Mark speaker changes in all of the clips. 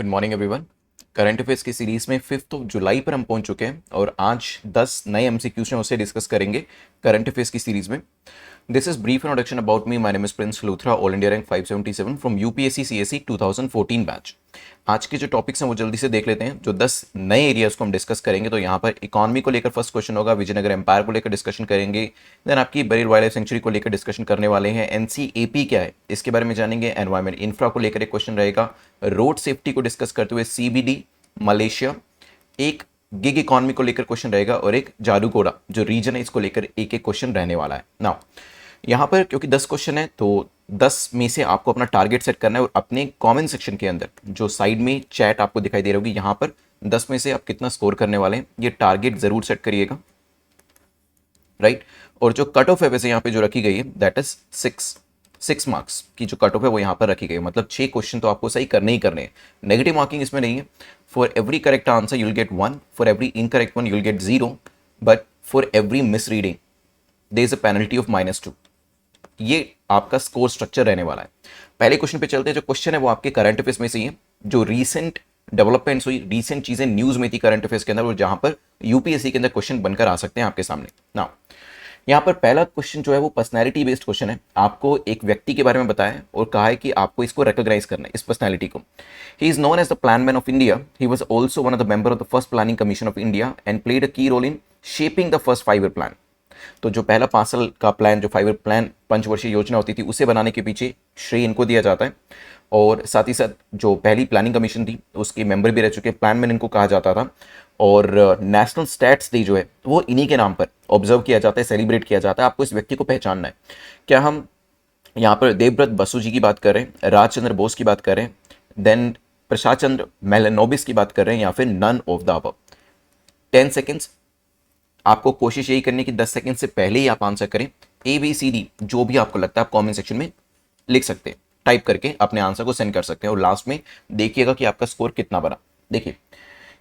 Speaker 1: Good morning everyone. Current affairs की series में 5 जुलाई पर हम पहुंच चुके हैं और आज 10 नए एमसीक्यूज हैं उसे डिस्कस करेंगे करंट अफेयर्स की सीरीज में। This is brief introduction about me. My name is Prince Luthra, all India rank 577 from UPSC CSE 2014 batch. आज के जो टॉपिक्स हैं वो जल्दी से देख लेते हैं। जो 10 नए एरियाज को हम डिस्कस करेंगे, तो यहाँ पर इकोनॉमी को लेकर फर्स्ट क्वेश्चन होगा, विजयनगर एम्पायर को लेकर डिस्कशन करेंगे। देन आपकी बरील वाइल्ड लाइफ सेंचुरी को लेकर डिस्कशन करने वाले हैं। एनसीएपी क्या है इसके बारे में जानेंगे। एनवायरमेंट इंफ्रा को लेकर एक क्वेश्चन रहेगा। रोड सेफ्टी को डिस्कस करते हुए सीबीडी मलेशिया, एक गिग इकोनॉमी को लेकर क्वेश्चन रहेगा और एक जादूकोड़ा जो रीजन है इसको लेकर एक एक क्वेश्चन रहने वाला है। नाउ यहाँ पर क्योंकि 10 क्वेश्चन है तो 10 में से आपको अपना टारगेट सेट करना है और अपने कमेंट सेक्शन के अंदर जो साइड में चैट आपको दिखाई दे रही होगी, यहाँ पर 10 में से आप कितना स्कोर करने वाले हैं ये टारगेट जरूर सेट करिएगा, राइट। और जो कट ऑफ है वैसे यहाँ पे जो रखी गई है दैट इज 6 मार्क्स की जो कट ऑफ है वो यहाँ पर रखी गई है। मतलब 6 क्वेश्चन तो आपको सही करने ही करने हैं। नेगेटिव मार्किंग इसमें नहीं है। For every correct answer you'll get 1, for every incorrect one you'll get 0, but for every misreading there is a penalty of -2। ये आपका स्कोर स्ट्रक्चर रहने वाला है। पहले क्वेश्चन पे चलते हैं। जो क्वेश्चन है वो आपके करंट अफेयर्स में से ही है, जो रीसेंट डेवलपमेंट्स हुई, रीसेंट चीजें न्यूज में थी करंट अफेयर्स के अंदर, और जहां पर यूपीएससी के अंदर क्वेश्चन बनकर आ सकते हैं आपके सामने। नाउ यहाँ पर पहला क्वेश्चन जो है वो पर्सनैलिटी बेस्ड क्वेश्चन है। आपको एक व्यक्ति के बारे में बताया है और कहा है कि आपको इसको रिकॉग्नाइज करना है, इस पर्सनैलिटी को। He is known as the plan man of India. He was also one of the member of the first planning commission of India and played a key role in shaping the first 5 year plan. तो जो पहला 5 साल का plan, जो 5 year plan, पंचवर्षीय योजना होती थी, उसे बनाने के पीछे श्रेय इनको दिया जाता है। और साथ ही साथ जो पहली प्लानिंग कमीशन थी उसके मेंबर भी रह चुके, प्लान मैन इनको कहा जाता था। और नेशनल स्टैट्स डे जो है वो इन्हीं के नाम पर ऑब्जर्व किया जाता है, सेलिब्रेट किया जाता है। आपको इस व्यक्ति को पहचानना है। क्या हम यहाँ पर देवव्रत बसु जी की बात कर रहे हैं, राजचंद्र बोस की बात कर रहे हैं, देन प्रसाद चंद्र मेलानोबिस की बात कर रहे हैं, या फिर none of the above? 10 seconds आपको कोशिश यही करनी कि 10 सेकंड से पहले ही आप आंसर करें। ABCD जो भी आपको लगता है आप कमेंट सेक्शन में लिख सकते हैं, टाइप करके अपने आंसर को सेंड कर सकते हैं। और लास्ट में देखिएगा कि आपका स्कोर कितना बना। देखिए,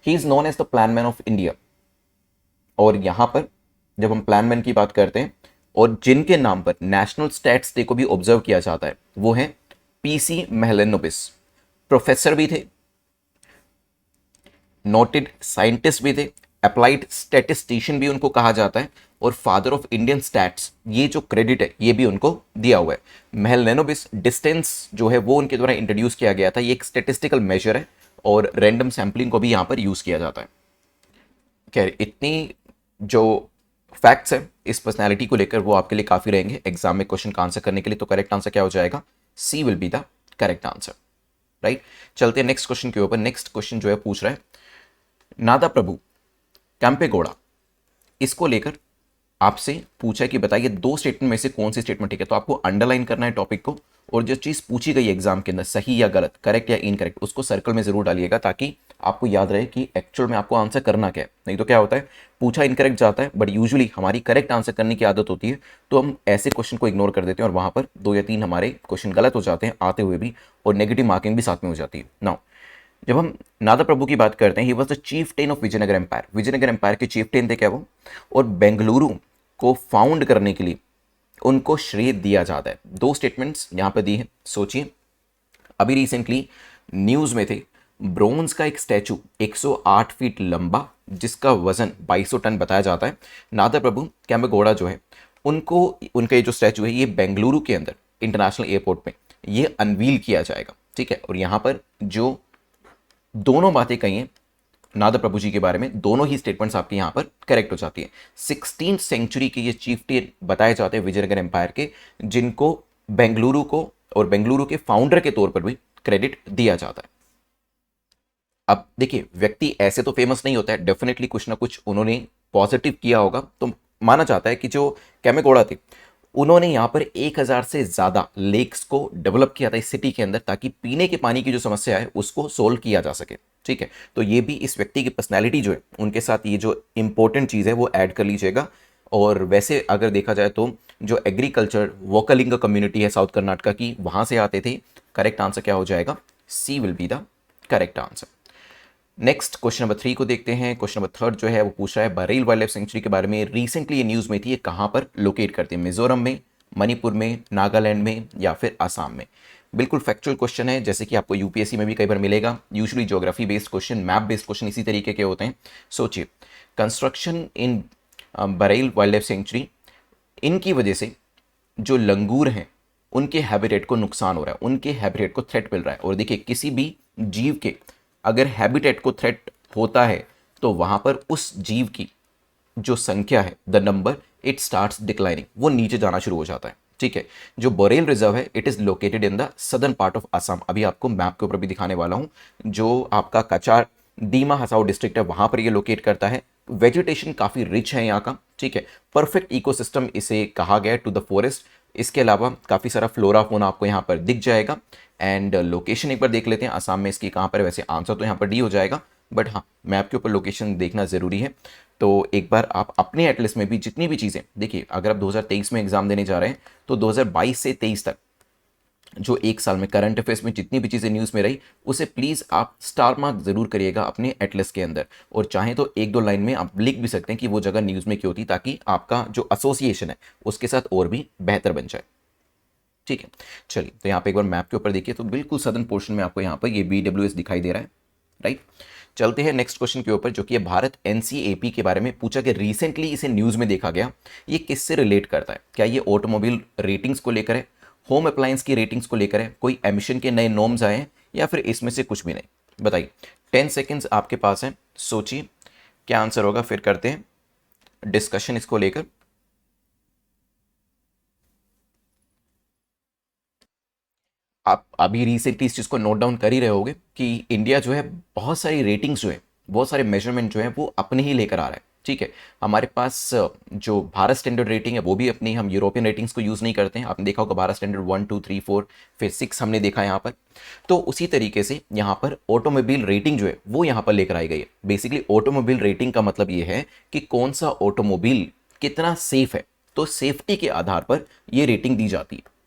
Speaker 1: he is known as the plan man of India. और यहां पर जब हम प्लान मैन की बात करते हैं और जिनके नाम पर नेशनल स्टैट्स डे को भी ऑब्जर्व किया जाता है वो है PC मेलानोबिस। प्रोफेसर भी थे, नोटेड साइंटिस्ट भी थे, अप्लाइड स्टैटिस्टिशियन भी उनको कहा जाता है, और फादर ऑफ इंडियन स्टैट्स ये जो क्रेडिट है ये भी उनको दिया हुआ है। मेलानोबिस डिस्टेंस जो है वो उनके द्वारा इंट्रोड्यूस किया गया था। ये एक स्टैटिस्टिकल मेजर है और रैंडम सैम्पलिंग को भी यहाँ पर यूज किया जाता है। खैर, इतनी जो फैक्ट्स है इस पर्सनैलिटी को लेकर वो आपके लिए काफी रहेंगे एग्जाम में क्वेश्चन का आंसर करने के लिए। तो करेक्ट आंसर क्या हो जाएगा? C will be the correct answer, right. चलते हैं नेक्स्ट क्वेश्चन के ऊपर। नेक्स्ट क्वेश्चन जो है पूछ रहा है नादा प्रभु कैंपेगौड़ा, इसको लेकर आपसे पूछा है कि बताइए 2 स्टेटमेंट में से कौन सी स्टेटमेंट ठीक है। तो आपको अंडरलाइन करना है टॉपिक को, और जो चीज पूछी गई एग्जाम के अंदर सही या गलत, करेक्ट या इनकरेक्ट, उसको सर्कल में जरूर डालिएगा ताकि आपको याद रहे कि एक्चुअल में आपको आंसर करना क्या है। नहीं तो क्या होता है, पूछा इनकरेक्ट जाता है, बट यूजुअली हमारी करेक्ट आंसर करने की आदत होती है, तो हम ऐसे क्वेश्चन को इग्नोर कर देते हैं और वहां पर 2 या 3 हमारे क्वेश्चन गलत हो जाते हैं आते हुए भी, और नेगेटिव मार्किंग भी साथ में हो जाती है। नाउ जब हम नादा प्रभु की बात करते हैं, he was the chieftain of Vijayanagar empire. Vijayanagar empire के चीफटेन थे क्या वो, और बेंगलुरु को फाउंड करने के लिए उनको श्रेय दिया जाता है। 2 स्टेटमेंट्स यहां पर दी है, सोचिए। अभी रिसेंटली न्यूज में थे, ब्रोंज का एक स्टैचू 108 फीट लंबा जिसका वजन 2200 टन बताया जाता है। नादा प्रभु कैंपेगौड़ा जो है उनको, उनका ये जो स्टैचू है ये बेंगलुरु के अंदर इंटरनेशनल एयरपोर्ट में ये अनवील किया जाएगा, ठीक है। और यहां पर जो दोनों बातें कही हैं नादा प्रभु जी के बारे में, दोनों ही स्टेटमेंट्स आपके यहां पर करेक्ट हो जाती है। 16th सेंचुरी के ये चीफटेन बताए जाते हैं विजयनगर एम्पायर के, जिनको बेंगलुरु को और बेंगलुरु के फाउंडर के तौर पर भी क्रेडिट दिया जाता है। अब देखिए, व्यक्ति ऐसे तो फेमस नहीं होता है, डेफिनेटली कुछ ना कुछ उन्होंने पॉजिटिव किया होगा। तो माना जाता है कि जो कैंपेगौड़ा थे उन्होंने यहाँ पर 1000 से ज़्यादा लेक्स को डेवलप किया था इस सिटी के अंदर, ताकि पीने के पानी की जो समस्या है उसको सोल्व किया जा सके, ठीक है। तो ये भी इस व्यक्ति की पर्सनैलिटी जो है उनके साथ ये जो इंपॉर्टेंट चीज़ है वो ऐड कर लीजिएगा। और वैसे अगर देखा जाए तो जो एग्रीकल्चर वोकलिंग कम्युनिटी है साउथ कर्नाटका की, वहाँ से आते थे। करेक्ट आंसर क्या हो जाएगा? C will be the correct answer. Next question number 3 को देखते हैं। क्वेश्चन नंबर 3 जो है वो पूछ रहा है बरेल वाइल्ड लाइफ सेंचुरी के बारे में। रिसेंटली ये न्यूज़ में थी, ये कहाँ पर लोकेट करती है? मिजोरम में, मणिपुर में, नागालैंड में, या फिर आसाम में? बिल्कुल फैक्चुअल क्वेश्चन है, जैसे कि आपको यूपीएससी में भी कई बार मिलेगा। Usually geography based question, map based question इसी तरीके के होते हैं। सोचिए, कंस्ट्रक्शन इन बरेल वाइल्ड लाइफ सेंचुरी, इनकी वजह से जो लंगूर हैं उनके हैबिटेट को नुकसान हो रहा है, उनके हैबिटेट को थ्रेट मिल रहा है। और देखिए, किसी भी जीव के अगर हैबिटेट को थ्रेट होता है तो वहां पर उस जीव की जो संख्या है, the number, it starts declining, वो नीचे जाना शुरू हो जाता है। ठीक है, जो बोरेल रिजर्व है it is located in the southern part of Assam. अभी आपको मैप के ऊपर भी दिखाने वाला हूं। जो आपका कचार दीमा हसाओ डिस्ट्रिक्ट है वहां पर ये लोकेट करता है। वेजिटेशन काफी रिच है यहाँ का। ठीक है, परफेक्ट इकोसिस्टम इसे कहा गया है टू द फॉरेस्ट। इसके अलावा काफी सारा फ्लोरा फोना आपको यहाँ पर दिख जाएगा। एंड लोकेशन एक बार देख लेते हैं असम में इसकी कहाँ पर है। वैसे आंसर तो यहाँ पर डी हो जाएगा, बट हाँ, मैप के ऊपर लोकेशन देखना जरूरी है। तो एक बार आप अपने एटलिस्ट में भी जितनी भी चीज़ें देखिए, अगर आप 2023 में एग्जाम देने जा रहे हैं तो 2022 से 23 तक जो एक साल में करंट अफेयर्स में जितनी भी चीज़ें न्यूज़ में रही, उसे प्लीज़ आप स्टार मार्क जरूर करिएगा अपने एटलस के अंदर। और चाहें तो एक दो लाइन में आप लिख भी सकते हैं कि वो जगह न्यूज़ में क्यों थी, ताकि आपका जो एसोसिएशन है उसके साथ और भी बेहतर बन जाए। ठीक है, चलिए, तो यहाँ पे एक बार मैप के ऊपर देखिए तो बिल्कुल सदर्न पोर्शन में आपको यहाँ पर ये BWS दिखाई दे रहा है, राइट। चलते हैं नेक्स्ट क्वेश्चन के ऊपर, जो कि है भारत NCAP के बारे में पूछा कि रिसेंटली इसे न्यूज़ में देखा गया। ये किससे रिलेट करता है? क्या ये ऑटोमोबाइल रेटिंग्स को लेकर है, होम अप्लायंस की रेटिंग्स को लेकर है, कोई एमिशन के नए नॉर्म्स आए हैं, या फिर इसमें से कुछ भी नहीं? बताइए, 10 सेकेंड्स आपके पास है, सोचिए क्या आंसर होगा, फिर करते हैं डिस्कशन इसको लेकर। आप अभी रिसेंटली इस चीज़ को नोट डाउन कर ही रहे होगे कि इंडिया जो है बहुत सारी रेटिंग्स जो है, बहुत सारे मेजरमेंट जो है वो अपने ही लेकर आ रहा है। ठीक है, हमारे पास जो भारत स्टैंडर्ड रेटिंग है वो भी अपनी, हम यूरोपियन रेटिंग्स को यूज़ नहीं करते हैं। आपने देखा होगा भारत स्टैंडर्ड 1 2 3 4 फिर 6 हमने देखा यहाँ पर। तो उसी तरीके से यहाँ पर ऑटोमोबाइल रेटिंग जो है वो यहाँ पर लेकर आई गई है। बेसिकली ऑटोमोबाइल रेटिंग का मतलब ये है कि कौन सा ऑटोमोबाइल कितना सेफ है, तो सेफ्टी के आधार पर ये रेटिंग दी जाती है।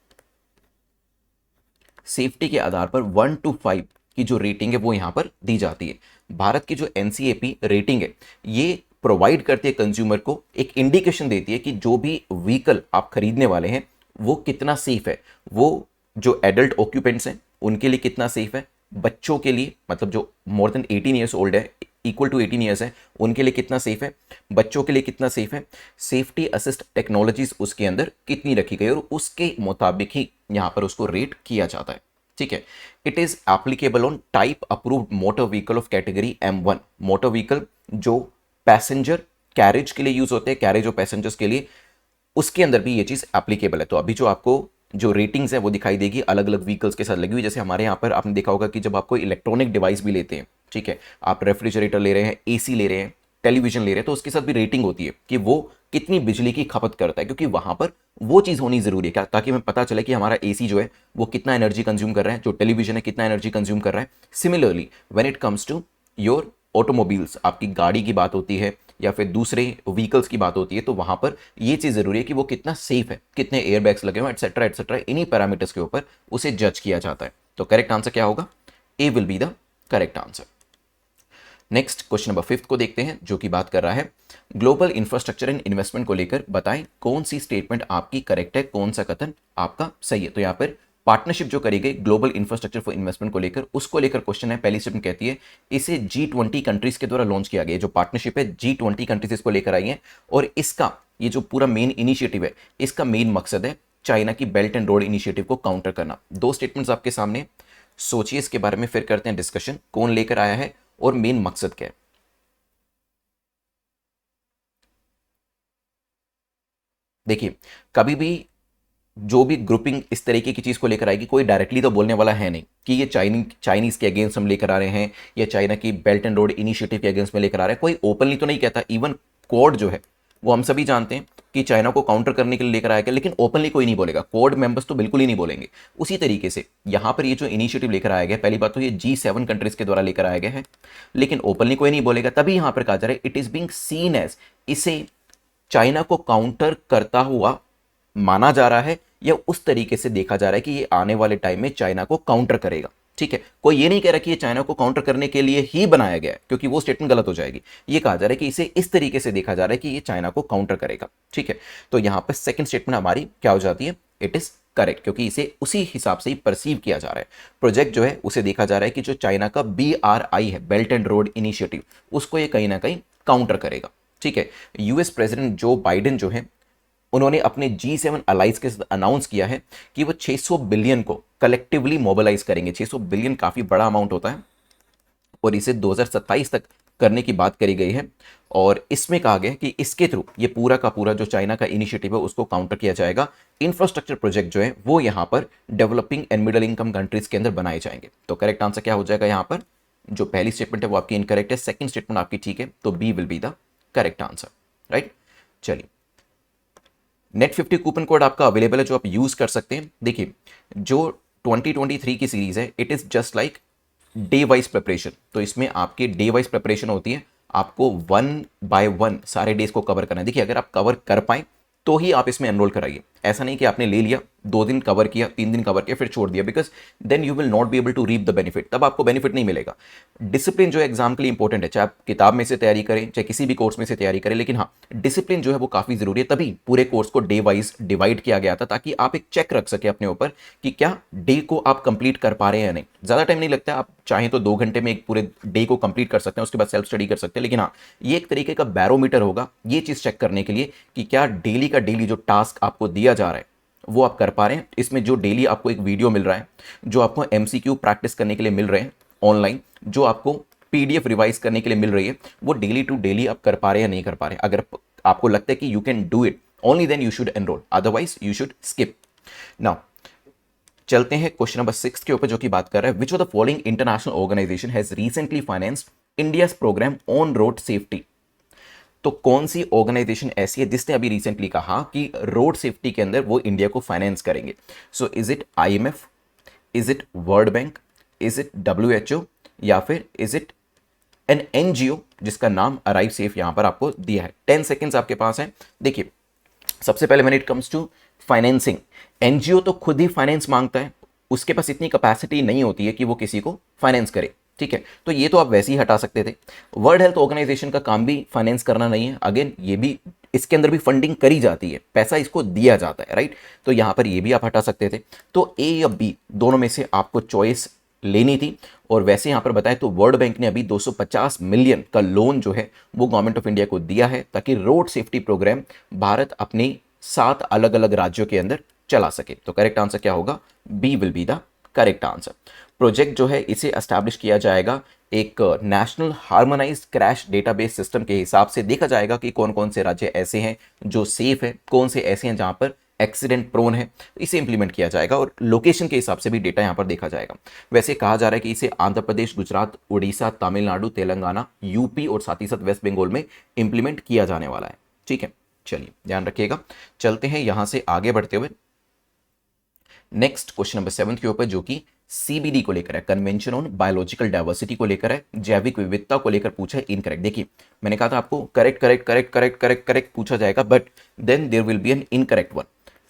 Speaker 1: सेफ्टी के आधार पर 1 to 5 की जो रेटिंग है वो यहां पर दी जाती है। भारत की जो NCAP रेटिंग है ये प्रोवाइड करती है कंज्यूमर को, एक इंडिकेशन देती है कि जो भी व्हीकल आप खरीदने वाले हैं वो कितना सेफ है। वो जो एडल्ट ऑक्यूपेंट्स हैं उनके लिए कितना सेफ है, बच्चों के लिए, मतलब जो मोर देन 18 ईयर्स ओल्ड है, इक्वल टू 18 ईयर्स है, उनके लिए कितना सेफ है, बच्चों के लिए कितना सेफ है, सेफ्टी असिस्ट टेक्नोलॉजीज उसके अंदर कितनी रखी गई, और उसके मुताबिक ही यहां पर उसको रेट किया जाता है। ठीक है, it is applicable on type approved motor vehicle of category M1। Motor vehicle जो पैसेंजर कैरेज के लिए यूज होते हैं, कैरेज और पैसेंजर्स के लिए, उसके अंदर भी ये चीज एप्लीकेबल है। तो अभी जो आपको जो रेटिंग्स है वो दिखाई देगी अलग अलग व्हीकल्स के साथ लगी हुई। जैसे हमारे यहाँ पर आपने देखा होगा कि जब आप कोई इलेक्ट्रॉनिक डिवाइस भी लेते हैं, ठीक है, आप रेफ्रिजरेटर ले रहे हैं, AC ले रहे हैं, टेलीविजन ले रहे हैं, तो उसके साथ भी रेटिंग होती है कि वो कितनी बिजली की खपत करता है, क्योंकि वहां पर वो चीज होनी जरूरी है क्या, ताकि हमें पता चले कि हमारा AC जो है वो कितना एनर्जी कंज्यूम कर रहा है, जो टेलीविजन है कितना एनर्जी कंज्यूम कर रहा है। Similarly when it comes to your automobiles, आपकी गाड़ी की बात होती है या फिर दूसरे व्हीकल्स की बात होती है, तो वहां पर ये चीज जरूरी है कि वो कितना सेफ है, कितने एयरबैग्स लगे हुए, एटसेट्रा एटसेट्रा, इन्हीं पैरामीटर्स के ऊपर उसे जज किया जाता है। तो करेक्ट आंसर क्या होगा? A will be the correct answer. Next question number 5 को देखते हैं, जो कि बात कर रहा है ग्लोबल इंफ्रास्ट्रक्चर एंड इन्वेस्टमेंट को लेकर। बताएं कौन सी स्टेटमेंट आपकी करेक्ट है, कौन सा कथन आपका सही है। तो यहाँ पर पार्टनरशिप जो करी गई ग्लोबल इंफ्रास्ट्रक्चर फॉर इन्वेस्टमेंट को लेकर, उसको लेकर क्वेश्चन है। पहली स्टेटमेंट कहती है इसे G20 कंट्रीज के द्वारा लॉन्च किया गया। जो पार्टनरशिप है G20 कंट्रीज इसको लेकर आई है, और इसका ये जो पूरा मेन इनिशिएटिव है, इसका मेन मकसद है चाइना की बेल्ट एंड रोड इनिशिएटिव को काउंटर करना। दो स्टेटमेंट्स आपके सामने, सोचिए इसके बारे में, फिर करते हैं डिस्कशन कौन लेकर आया है और मेन मकसद क्या है। देखिए, कभी भी जो भी ग्रुपिंग इस तरीके की चीज को लेकर आएगी, कोई डायरेक्टली तो बोलने वाला है नहीं कि ये चाइनीज के अगेंस्ट हम लेकर आ रहे हैं, या चाइना की बेल्ट एंड रोड इनिशिएटिव के अगेंस्ट में लेकर आ रहे हैं। कोई ओपनली तो नहीं कहता। इवन क्वाड जो है वो हम सभी जानते हैं कि चाइना को काउंटर करने के लिए लेकर आएगा, लेकिन ओपनली कोई नहीं बोलेगा। क्वाड मेंबर्स तो बिल्कुल ही नहीं बोलेंगे। उसी तरीके से यहां पर ये जो इनिशिएटिव लेकर आया गया, पहली बात तो ये G7 कंट्रीज के द्वारा लेकर आया गया है, लेकिन ओपनली कोई नहीं बोलेगा। तभी यहां पर कहा जा रहा है it is being seen as, इसे चाइना को काउंटर करता हुआ माना जा रहा है, या उस तरीके से देखा जा रहा है कि ये आने वाले टाइम में चाइना को काउंटर करेगा। ठीक है, कोई ये नहीं कह रहा कि ये चाइना को काउंटर करने के लिए ही बनाया गया है, क्योंकि वो स्टेटमेंट गलत हो जाएगी। ये कहा जा रहा है कि इसे इस तरीके से देखा जा रहा है कि ये चाइना को काउंटर करेगा। ठीक है, तो यहां पर सेकंड स्टेटमेंट हमारी क्या हो जाती है? इट इज करेक्ट, क्योंकि इसे उसी हिसाब से ही परसीव किया जा रहा है। प्रोजेक्ट जो है उसे देखा जा रहा है कि जो चाइना का BRI है, बेल्ट एंड रोड इनिशिएटिव, उसको ये कहीं ना कहीं काउंटर करेगा। ठीक है, यूएस प्रेसिडेंट जो बाइडेन जो है उन्होंने अपने G7 अलाइज के साथ अनाउंस किया है कि वो 600 बिलियन को कलेक्टिवली मोबिलाइज करेंगे। 600 बिलियन काफी बड़ा अमाउंट होता है और इसे 2027 तक करने की बात करी गई है। और इसमें कहा गया कि इसके थ्रू ये पूरा का पूरा जो चाइना का इनिशिएटिव है उसको काउंटर किया जाएगा। इंफ्रास्ट्रक्चर प्रोजेक्ट जो है वो यहाँ पर developing and middle income countries के अंदर बनाए जाएंगे। तो करेक्ट आंसर क्या हो जाएगा यहाँ पर? जो पहली स्टेटमेंट है वो आपकी इनकरेक्ट है, सेकंड स्टेटमेंट आपकी ठीक है, तो B will be the correct answer. Right, चलिए नेट 50 कूपन कोड आपका अवेलेबल है जो आप यूज कर सकते हैं। देखिए जो 2023 की सीरीज है it is just like day wise preparation. तो इसमें आपकी डे वाइज प्रिपरेशन होती है, आपको 1 बाय 1 सारे डेज को कवर करना है। देखिए अगर आप कवर कर पाए तो ही आप इसमें एनरोल कराइए। ऐसा नहीं कि आपने ले लिया, 2 दिन कवर किया, 3 दिन कवर किया, फिर छोड़ दिया, because then you will not be able to reap the benefit, तब आपको बेनिफिट नहीं मिलेगा। डिसिप्लिन जो है एग्जाम के लिए इंपॉर्टेंट है, चाहे आप किताब में से तैयारी करें चाहे किसी भी कोर्स में से तैयारी करें, लेकिन हाँ डिसिप्लिन जो है वो काफी जरूरी है। तभी पूरे कोर्स को डे वाइज डिवाइड किया गया था ताकि आप एक चेक रख सके अपने ऊपर कि क्या डे को आप कंप्लीट कर पा रहे हैं या नहीं। ज्यादा टाइम नहीं लगता है, आप चाहें तो 2 घंटे में एक पूरे डे को कंप्लीट कर सकते हैं, उसके बाद सेल्फ स्टडी कर सकते हैं। लेकिन हाँ ये एक तरीके का बैरोमीटर होगा ये चीज चेक करने के लिए कि क्या डेली का डेली जो टास्क आपको दिया जा रहा है वो आप कर पा रहे हैं। इसमें जो डेली आपको एक वीडियो मिल रहा है, जो आपको MCQ प्रैक्टिस करने के लिए मिल रहे हैं ऑनलाइन, जो आपको PDF रिवाइज करने के लिए मिल रही है, वो डेली टू डेली आप कर पा रहे हैं या नहीं कर पा रहे हैं। अगर आपको लगता है कि you can do it only then you should enroll, otherwise you should skip. Now चलते हैं क्वेश्चन नंबर 6 के ऊपर जो कि बात कर रहा है which of the following international organization has recently financed India's program on road safety. तो कौन सी ऑर्गेनाइजेशन ऐसी है जिसने अभी रिसेंटली कहा कि रोड सेफ्टी के अंदर वो इंडिया को फाइनेंस करेंगे? So is it IMF, is it world bank, is it WHO, या फिर इज इट एन NGO जिसका नाम अराइव सेफ यहां पर आपको दिया है। 10 सेकेंड्स आपके पास है। देखिए सबसे पहले when it comes to financing, NGO तो खुद ही फाइनेंस मांगता है, उसके पास इतनी कैपेसिटी नहीं होती है कि वो किसी को फाइनेंस करे। ठीक है, तो ये तो आप वैसे ही हटा सकते थे। वर्ल्ड हेल्थ ऑर्गेनाइजेशन का काम भी फाइनेंस करना नहीं है, अगेन ये भी इसके अंदर भी फंडिंग करी जाती है, पैसा इसको दिया जाता है, राइट। तो यहां पर ये भी आप हटा सकते थे। तो A या B दोनों में से आपको चॉइस लेनी थी। और वैसे यहां पर बताएं तो वर्ल्ड बैंक ने अभी 250 मिलियन का लोन जो है वो गवर्नमेंट ऑफ इंडिया को दिया है ताकि रोड सेफ्टी प्रोग्राम भारत अपने 7 अलग अलग राज्यों के अंदर चला सके। तो करेक्ट आंसर क्या होगा? B will be the correct answer. Project जो है इसे एस्टैब्लिश किया जाएगा एक national harmonized crash database system के हिसाब से। देखा जाएगा कि कौन कौन से राज्य ऐसे हैं जो सेफ है, कौन से ऐसे हैं जहां पर एक्सीडेंट प्रोन है, इसे इंप्लीमेंट किया जाएगा और लोकेशन के हिसाब से भी डेटा यहां पर देखा जाएगा। वैसे कहा जा रहा है कि इसे आंध्र प्रदेश, गुजरात, उड़ीसा, तमिलनाडु, तेलंगाना, यूपी और साथ ही साथ वेस्ट बंगाल में इंप्लीमेंट किया जाने वाला है। ठीक है, चलिए ध्यान रखिएगा। चलते हैं यहां से आगे बढ़ते हुए नेक्स्ट क्वेश्चन नंबर 7 के ऊपर जो कि CBD को लेकर है, कन्वेंशन ऑन बायोलॉजिकल डाइवर्सिटी को लेकर है, जैविक विविधता को लेकर पूछा है। इनकरेक्ट, देखिए मैंने कहा था आपको correct correct correct correct correct correct पूछा जाएगा, but then there will be an incorrect one,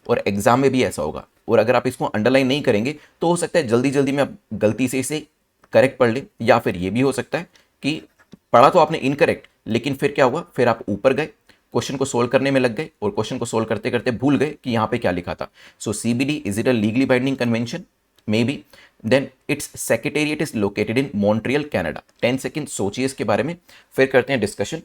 Speaker 1: और एग्जाम में भी ऐसा होगा। और अगर आप इसको अंडरलाइन नहीं करेंगे तो हो सकता है जल्दी जल्दी में आप गलती से इसे करेक्ट पढ़ ले, या फिर ये भी हो सकता है कि पढ़ा तो आपने इनकरेक्ट लेकिन फिर क्या हुआ, फिर आप ऊपर गए, क्वेश्चन को सोल्व करने में लग गए और क्वेश्चन को सोल्व करते करते भूल गए कि यहां पे क्या लिखा था। So CBD is it a legally binding convention? Maybe. Then it's secretariat is located in Montreal Canada. 10 second सोचिए इसके बारे में, फिर करते हैं डिस्कशन।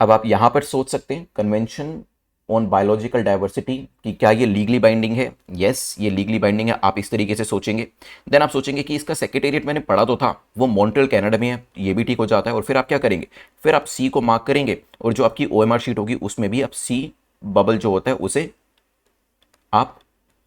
Speaker 1: अब आप यहां पर सोच सकते हैं कन्वेंशन ऑन बायोलॉजिकल डाइवर्सिटी कि क्या ये लीगली बाइंडिंग है? यस, ये लीगली बाइंडिंग है, आप इस तरीके से सोचेंगे। देन आप सोचेंगे कि इसका सेक्रेटेरिएट मैंने पढ़ा तो था वो मॉन्ट्रियल कनाडा में है, ये भी ठीक हो जाता है। और फिर आप क्या करेंगे, फिर आप C को मार्क करेंगे और जो आपकी OMR शीट होगी उसमें भी आप C बबल जो होता है उसे आप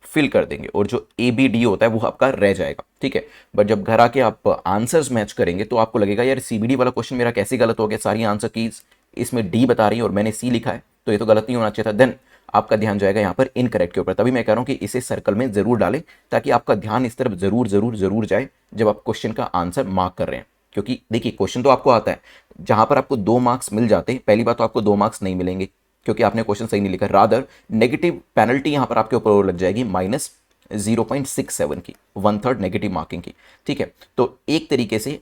Speaker 1: फिल कर देंगे और जो ABD होता है वो आपका रह जाएगा। ठीक है, बट जब घर आके आप आंसर्स मैच करेंगे तो आपको लगेगा यार CBD वाला क्वेश्चन मेरा कैसे गलत हो गया, सारी आंसर कीज इसमें D बता रही है और मैंने C लिखा है, तो ये तो गलत नहीं होना चाहिए था। देन आपका ध्यान जाएगा यहाँ पर इनकरेक्ट के ऊपर। तभी मैं कह रहा हूँ कि इसे सर्कल में जरूर डालें ताकि आपका ध्यान इस तरफ जरूर जरूर जरूर जाए जब आप क्वेश्चन का आंसर मार्क कर रहे हैं। क्योंकि देखिए क्वेश्चन तो आपको आता है, जहां पर आपको 2 मार्क्स मिल जाते हैं, पहली बात तो आपको 2 मार्क्स नहीं मिलेंगे क्योंकि आपने क्वेश्चन सही नहीं लिखा, रादर नेगेटिव पेनल्टी यहां पर आपके ऊपर लग जाएगी -0.67 की, 1/3 नेगेटिव मार्किंग की। ठीक है, तो एक तरीके से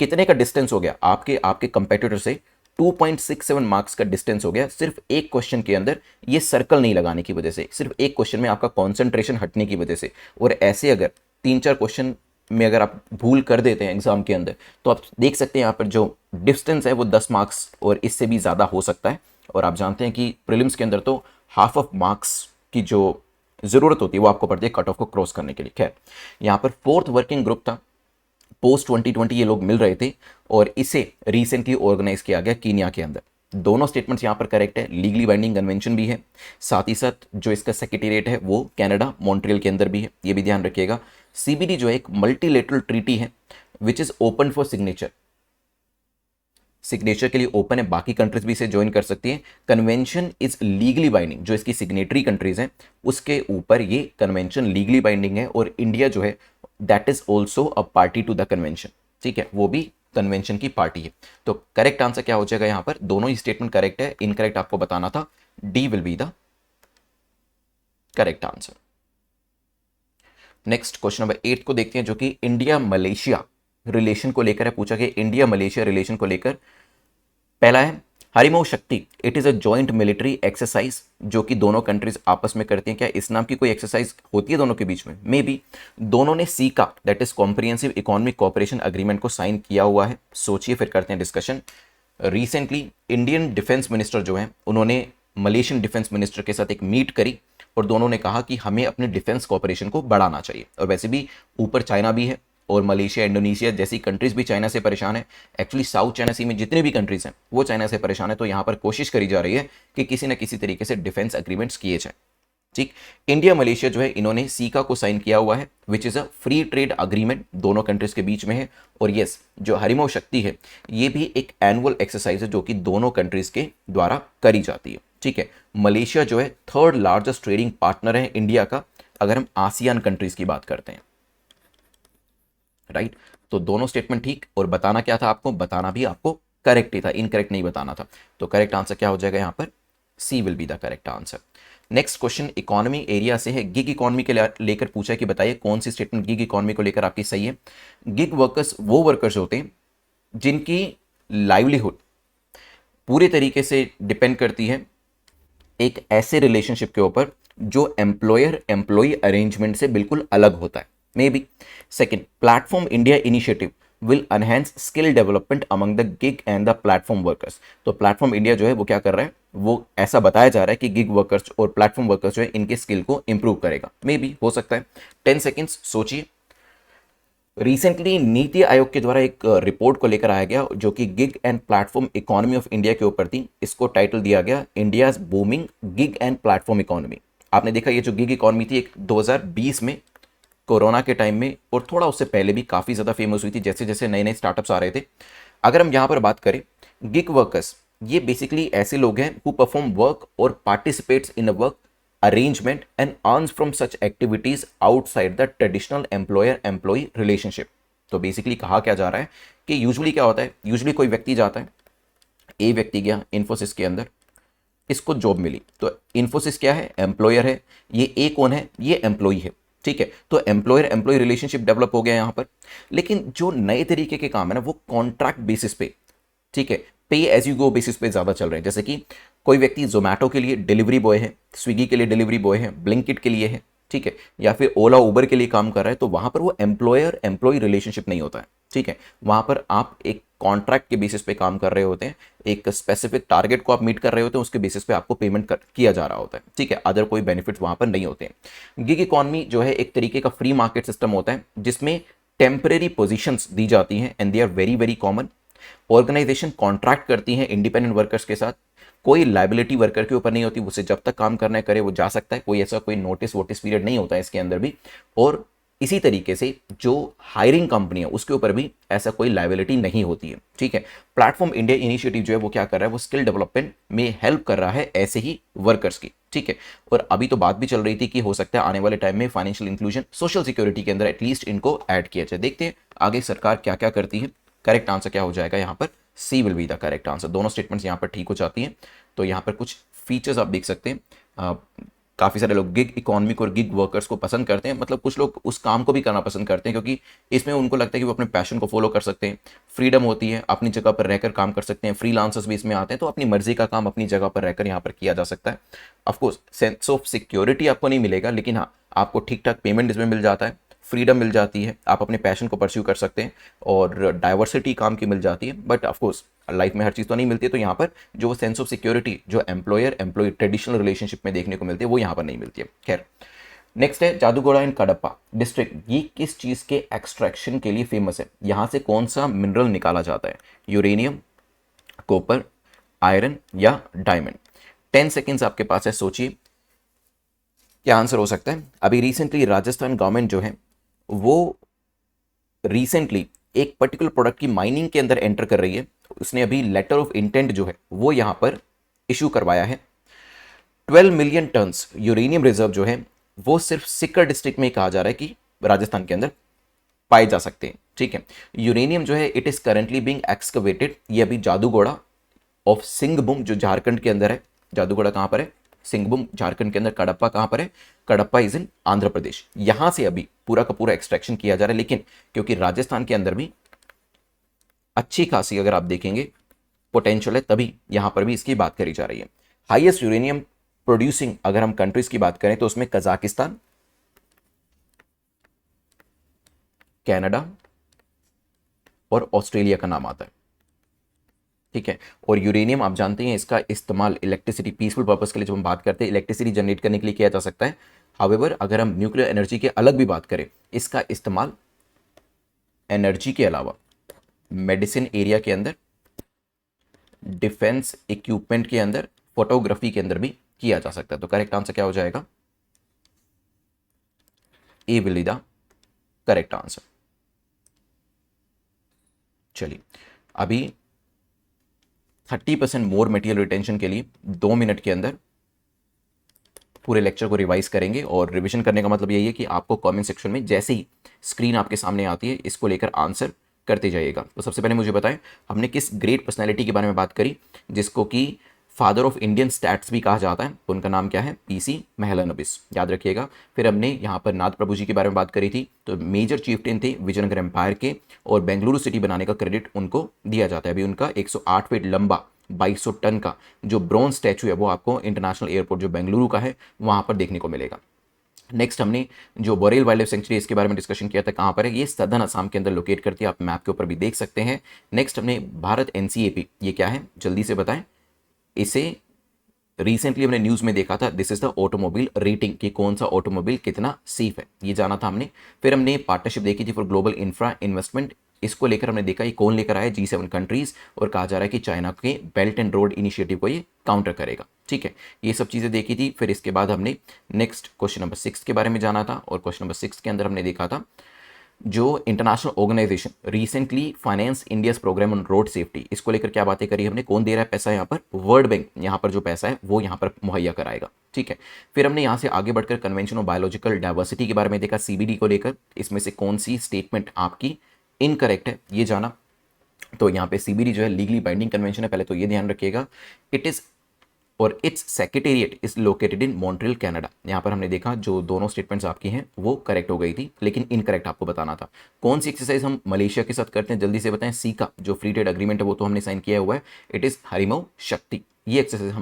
Speaker 1: कितने का डिस्टेंस हो गया आपके कंपेटिटर से? 2.67 मार्क्स का डिस्टेंस हो गया सिर्फ एक क्वेश्चन के अंदर, ये सर्कल नहीं लगाने की वजह से, सिर्फ एक क्वेश्चन में आपका कॉन्सेंट्रेशन हटने की वजह से। और ऐसे अगर 3-4 क्वेश्चन में अगर आप भूल कर देते हैं एग्जाम के अंदर, तो आप देख सकते हैं यहाँ पर जो डिस्टेंस है वो 10 मार्क्स और इससे भी ज़्यादा हो सकता है। और आप जानते हैं कि प्रीलिम्स के अंदर तो हाफ ऑफ मार्क्स की जो ज़रूरत होती है वो आपको पड़ती है कट ऑफ को क्रॉस करने के लिए। खैर, यहाँ पर 4th वर्किंग ग्रुप था, पोस्ट 2020 ये लोग मिल रहे थे और इसे रिसेंटली ऑर्गेनाइज किया गया कीनिया के अंदर। दोनों स्टेटमेंट्स यहाँ पर करेक्ट है, लीगली बाइंडिंग कन्वेंशन भी है, साथ ही साथ जो इसका सेक्रेटेरिएट है वो कनाडा मॉन्ट्रियल के अंदर भी है, ये भी ध्यान रखिएगा। सीबीडी जो है एक मल्टीलेटरल ट्रीटी है which is open for signature, signature के लिए ओपन है, बाकी कंट्रीज भी इसे ज्वाइन कर सकती हैं। कन्वेंशन इज लीगली बाइंडिंग, जो इसकी सिग्नेटरी कंट्रीज हैं उसके ऊपर ये कन्वेंशन लीगली बाइंडिंग है और इंडिया जो है that is also a party to the convention, ठीक है, वो भी कन्वेंशन की पार्टी है। तो करेक्ट आंसर क्या हो जाएगा यहाँ पर, दोनों ही स्टेटमेंट करेक्ट है, इनकरेक्ट आपको बताना था, D will be the correct answer. Next question number 8 को देखते हैं जो कि इंडिया मलेशिया रिलेशन को लेकर है, पूछा कि इंडिया मलेशिया रिलेशन को लेकर। पहला है हरिमो शक्ति, it is a joint military exercise जो कि दोनों कंट्रीज आपस में करती हैं। क्या इस नाम की कोई एक्सरसाइज होती है दोनों के बीच में? May be. दोनों ने caeca that is comprehensive economic cooperation agreement को साइन किया हुआ है, सोचिए फिर करते हैं discussion. Recently Indian defence minister जो हैं उन्होंने मलेशियन डिफेंस मिनिस्टर के साथ एक मीट करी और दोनों ने कहा कि हमें अपने डिफेंस कोऑपरेशन को बढ़ाना चाहिए। और वैसे भी ऊपर चाइना भी है और मलेशिया, इंडोनेशिया जैसी कंट्रीज भी चाइना से परेशान है। एक्चुअली साउथ चाइना सी में जितने भी कंट्रीज हैं वो चाइना से परेशान है, तो यहाँ पर कोशिश करी जा रही है कि किसी न किसी तरीके से डिफेंस एग्रीमेंट्स किए जाए। ठीक, इंडिया मलेशिया जो है इन्होंने सीका को साइन किया हुआ है which is a free trade agreement, दोनों कंट्रीज के बीच में है। और यस, जो हरिमो शक्ति है ये भी एक एनुअल एक्सरसाइज है जो कि दोनों कंट्रीज के द्वारा करी जाती है। ठीक है, मलेशिया जो है 3rd लार्जेस्ट ट्रेडिंग पार्टनर है इंडिया का, अगर हम आसियान कंट्रीज की बात करते हैं, राइट। तो दोनों स्टेटमेंट ठीक, और बताना क्या था आपको, बताना भी आपको करेक्ट ही था, इनकरेक्ट नहीं बताना था। तो करेक्ट आंसर क्या हो जाएगा यहाँ पर, C will be the correct answer. Next question economy area से है, गिग इकोनॉमी के लेकर पूछा है कि बताइए कौन सी स्टेटमेंट गिग इकोनॉमी को लेकर आपकी सही है। गिग वर्कर्स वो वर्कर्स होते हैं जिनकी लाइवलीहुड पूरे तरीके से डिपेंड करती है एक ऐसे रिलेशनशिप के ऊपर जो एम्प्लॉयर एम्प्लॉई अरेंजमेंट से बिल्कुल अलग होता है। May be. Second, platform India initiative will enhance skill development among the gig and the platform workers. तो प्लेटफॉर्म इंडिया जो है वो क्या कर रहा है, वो ऐसा बताया जा रहा है कि गिग वर्कर्स और प्लेटफॉर्म वर्कर्स जो है इनके स्किल को इंप्रूव करेगा। मे बी, हो सकता है। 10 सेकेंड्स सोचिए। रिसेंटली नीति आयोग के द्वारा एक रिपोर्ट को लेकर आया गया जो कि gig and platform economy of India के ऊपर थी। इसको टाइटल दिया गया India's booming gig and platform economy. आपने देखा ये जो गिग इकोनॉमी थी एक 2020 में कोरोना के टाइम में और थोड़ा उससे पहले भी काफ़ी ज़्यादा फेमस हुई थी जैसे जैसे नए नए स्टार्टअप्स आ रहे थे। अगर हम यहाँ पर बात करें, गिग वर्कर्स ये बेसिकली ऐसे लोग हैं हु परफॉर्म वर्क और participates in a work arrangement and earns from such activities outside the traditional employer employee relationship। तो बेसिकली कहा क्या जा रहा है कि यूजुअली क्या होता है, यूजुअली कोई व्यक्ति जाता है, ए व्यक्ति गया इन्फोसिस के अंदर, इसको जॉब मिली, तो इन्फोसिस क्या है, एम्प्लॉयर है, ये ए कौन है, ये एम्प्लॉई है। ठीक है, तो एम्प्लॉयर एम्प्लॉय रिलेशनशिप डेवलप हो गया यहाँ पर। लेकिन जो नए तरीके के काम है ना वो कॉन्ट्रैक्ट बेसिस पे, ठीक है, पे एज यू गो बेसिस पे ज़्यादा चल रहे हैं। जैसे कि कोई व्यक्ति जोमेटो के लिए डिलीवरी बॉय है, स्विगी के लिए डिलीवरी बॉय है, ब्लिंकिट के लिए है, ठीक है, या फिर ओला उबर के लिए काम कर रहा है, तो वहाँ पर वो एम्प्लॉयर एम्प्लॉय रिलेशनशिप नहीं होता है। ठीक है, वहाँ पर आप एक कॉन्ट्रैक्ट के बेसिस पे काम कर रहे होते हैं, एक स्पेसिफिक टारगेट को आप मीट कर रहे होते हैं, उसके बेसिस पे आपको पेमेंट किया जा रहा होता है। ठीक है, अदर कोई बेनिफिट्स वहाँ पर नहीं होते हैं। गिग इकॉनमी जो है एक तरीके का फ्री मार्केट सिस्टम होता है जिसमें टेम्परेरी पोजिशंस दी जाती हैं and they are very very common. Organization contract करती हैं इंडिपेंडेंट वर्कर्स के साथ, कोई लाइबिलिटी वर्कर के ऊपर नहीं होती, उसे जब तक काम करना है करे वो जा सकता है, कोई ऐसा कोई नोटिस वोटिस पीरियड नहीं होता है इसके अंदर भी। और इसी तरीके से जो हायरिंग कंपनी है उसके ऊपर भी ऐसा कोई लाइबिलिटी नहीं होती है। ठीक है, प्लेटफॉर्म इंडिया इनिशिएटिव जो है वो क्या कर रहा है, वो स्किल डेवलपमेंट में हेल्प कर रहा है ऐसे ही वर्कर्स की। ठीक है, और अभी तो बात भी चल रही थी कि हो सकता है आने वाले टाइम में फाइनेंशियल इंक्लूजन, सोशल सिक्योरिटी के अंदर एटलीस्ट इनको ऐड किया जाए। देखते हैं आगे सरकार क्या क्या करती है। करेक्ट आंसर क्या हो जाएगा यहाँ पर, C will be the correct answer. दोनों स्टेटमेंट्स यहाँ पर ठीक हो जाती हैं। तो यहाँ पर कुछ फीचर्स आप देख सकते हैं। काफ़ी सारे लोग गिग इकोनॉमिक और गिग वर्कर्स को पसंद करते हैं, मतलब कुछ लोग उस काम को भी करना पसंद करते हैं क्योंकि इसमें उनको लगता है कि वो अपने पैशन को फॉलो कर सकते हैं, फ्रीडम होती है, अपनी जगह पर रहकर काम कर सकते हैं, फ्रीलांसर्स भी इसमें आते हैं, तो अपनी मर्जी का काम अपनी जगह पर रहकर यहाँ पर किया जा सकता है। ऑफकोर्स सेंस ऑफ सिक्योरिटी आपको नहीं मिलेगा, लेकिन हाँ आपको ठीक ठाक पेमेंट इसमें मिल जाता है, फ्रीडम मिल जाती है, आप अपने पैशन को परस्यू कर सकते हैं और डाइवर्सिटी काम की मिल जाती है। बट ऑफकोर्स लाइफ में हर चीज़ तो नहीं मिलती है, तो यहाँ पर जो सेंस ऑफ सिक्योरिटी जो एम्प्लॉयर एम्प्लॉय ट्रेडिशनल रिलेशनशिप में देखने को मिलती है वो यहाँ पर नहीं मिलती है। खैर, नेक्स्ट है जादूगोड़ा एंड कडप्पा डिस्ट्रिक्ट। ये किस चीज़ के एक्सट्रैक्शन के लिए फेमस है? यहाँ से कौन सा मिनरल निकाला जाता है? यूरेनियम, कॉपर, आयरन या डायमंड? 10 सेकेंड्स आपके पास है, सोचिए क्या आंसर हो सकता है। अभी रिसेंटली राजस्थान गवर्नमेंट जो है वो रिसेंटली एक पर्टिकुलर प्रोडक्ट की माइनिंग के अंदर एंटर कर रही है। उसने अभी लेटर ऑफ इंटेंट जो है वो यहां पर इशू करवाया है। 12 मिलियन टन्स यूरेनियम रिजर्व जो है वो सिर्फ सिकर डिस्ट्रिक्ट में कहा जा रहा है कि राजस्थान के अंदर पाए जा सकते हैं। ठीक है, यूरेनियम जो है it is currently being excavated. ये अभी जादूगोड़ा ऑफ सिंहभूम जो झारखंड के अंदर है। जादूगोड़ा कहां पर है? सिंहभूम झारखंड के अंदर। कडप्पा कहां पर है? Kadapa is in Andhra Pradesh. यहां से अभी पूरा का पूरा एक्सट्रैक्शन किया जा रहा है, लेकिन क्योंकि राजस्थान के अंदर भी अच्छी खासी अगर आप देखेंगे पोटेंशियल है, तभी यहां पर भी इसकी बात करी जा रही है। हाईएस्ट यूरेनियम प्रोड्यूसिंग अगर हम कंट्रीज की बात करें तो उसमें कजाकिस्तान, कनाडा और ऑस्ट्रेलिया का नाम आता है। ठीक है, और यूरेनियम आप जानते हैं इसका इस्तेमाल इलेक्ट्रिसिटी पीसफुल पर्पस के लिए जब हम बात करते हैं इलेक्ट्रिसिटी जनरेट करने के लिए किया जा सकता है। हाउएवर अगर हम न्यूक्लियर एनर्जी के अलग भी बात करें, इसका इस्तेमाल एनर्जी के अलावा मेडिसिन एरिया के अंदर, डिफेंस इक्विपमेंट के अंदर, फोटोग्राफी के अंदर भी किया जा सकता है। तो करेक्ट आंसर क्या हो जाएगा? A will be the correct answer. चलिए, अभी 30% मोर मटेरियल रिटेंशन के लिए 2 मिनट के अंदर पूरे लेक्चर को रिवाइज करेंगे। और रिवीजन करने का मतलब यही है कि आपको कमेंट सेक्शन में जैसे ही स्क्रीन आपके सामने आती है इसको लेकर आंसर करते जाइएगा। तो सबसे पहले मुझे बताएं, हमने किस ग्रेट पर्सनैलिटी के बारे में बात करी जिसको कि फादर ऑफ इंडियन स्टैट्स भी कहा जाता है? उनका नाम क्या है? पीसी महलनोबिस, याद रखिएगा। फिर हमने यहाँ पर नाथ प्रभु जी के बारे में बात करी थी, तो मेजर चीफ्टेन थे विजयनगर एम्पायर के, और बेंगलुरु सिटी बनाने का क्रेडिट उनको दिया जाता है। अभी उनका 108 फीट लंबा 2200 टन का जो ब्रॉन्ज स्टैचू है वो आपको इंटरनेशनल एयरपोर्ट जो बेंगलुरु का है वहां पर देखने को मिलेगा। नेक्स्ट हमने जो बोरेल वाइल्ड लाइफ सेंचुरी इसके बारे में डिस्कशन किया था, कहाँ पर है? ये सदर्न असम के अंदर लोकेट करती है, आप मैप के ऊपर भी देख सकते हैं। नेक्स्ट हमने भारत एनसीएपी, ये क्या है जल्दी से बताएं। इसे रिसेंटली हमने न्यूज में देखा था, this is the automobile rating कि कौन सा ऑटोमोबाइल कितना सेफ है, ये जाना था हमने। फिर हमने पार्टनरशिप देखी थी फॉर ग्लोबल इंफ्रा इन्वेस्टमेंट, इसको लेकर हमने देखा ये कौन लेकर आया? G7 कंट्रीज, और कहा जा रहा है कि चाइना के बेल्ट एंड रोड इनिशिएटिव को ये काउंटर करेगा। ठीक है, ये सब चीज़ें देखी थी। फिर इसके बाद हमने नेक्स्ट क्वेश्चन नंबर 6 के बारे में जाना था, और क्वेश्चन नंबर 6 के अंदर हमने देखा था जो international organization recently finance India's program on road safety, इसको लेकर क्या बातें करी हमने? कौन दे रहा है पैसा यहाँ पर? वर्ल्ड बैंक यहाँ पर जो पैसा है वो यहाँ पर मुहैया कराएगा। ठीक है, फिर हमने यहाँ से आगे बढ़कर कन्वेंशन ऑफ बायोलॉजिकल डाइवर्सिटी के बारे में देखा, सीबीडी को लेकर इसमें से कौन सी स्टेटमेंट आपकी इनकरेक्ट है ये जाना। तो यहाँ पे सीबीडी जो है लीगली बाइंडिंग कन्वेंशन है, पहले तो ये ध्यान रखिएगा। इट इज और it's secretariat is located in Montreal Canada. यहाँ पर हमने देखा जो दोनों स्टेटमेंट्स आपकी हैं वो करेक्ट हो गई थी, लेकिन इनकरेक्ट आपको बताना था। कौन सी एक्सरसाइज हम मलेशिया के साथ करते हैं जल्दी से बताएं। सी का जो फ्री ट्रेड एग्रीमेंट है वो तो हमने साइन किया हुआ है, इट इज हरिमो शक्ति। ये एक्सरसाइज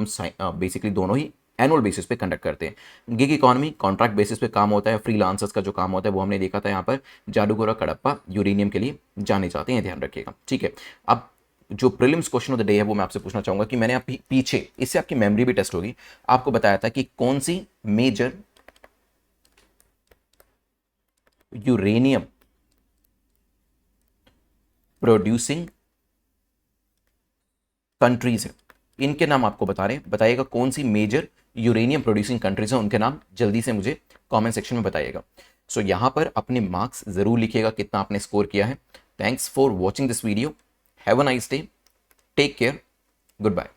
Speaker 1: हम बेसिकली दोनों ही एनुअल बेसिस पे कंडक्ट करते हैं। गिग इकोनॉमी कॉन्ट्रैक्ट बेसिस पे काम होता है, फ्रीलांसर्स का जो काम होता है वो हमने देखा था। यहाँ पर जादूगोरा कडप्पा यूरेनियम के लिए जाने जाते हैं, ध्यान रखिएगा। ठीक है, अब जो prelims question of the day है वो मैं आपसे पूछना चाहूंगा कि मैंने आप पीछे, इससे आपकी मेमोरी भी टेस्ट होगी, आपको बताया था कि कौन सी मेजर यूरेनियम प्रोड्यूसिंग कंट्रीज है, इनके नाम आपको बता रहे हैं। बताइएगा कौन सी मेजर यूरेनियम प्रोड्यूसिंग कंट्रीज है, उनके नाम जल्दी से मुझे कमेंट सेक्शन में बताइएगा। सो यहां पर अपने मार्क्स जरूर लिखिएगा कितना आपने स्कोर किया है। Thanks for watching this video, have a nice day, take care, good bye.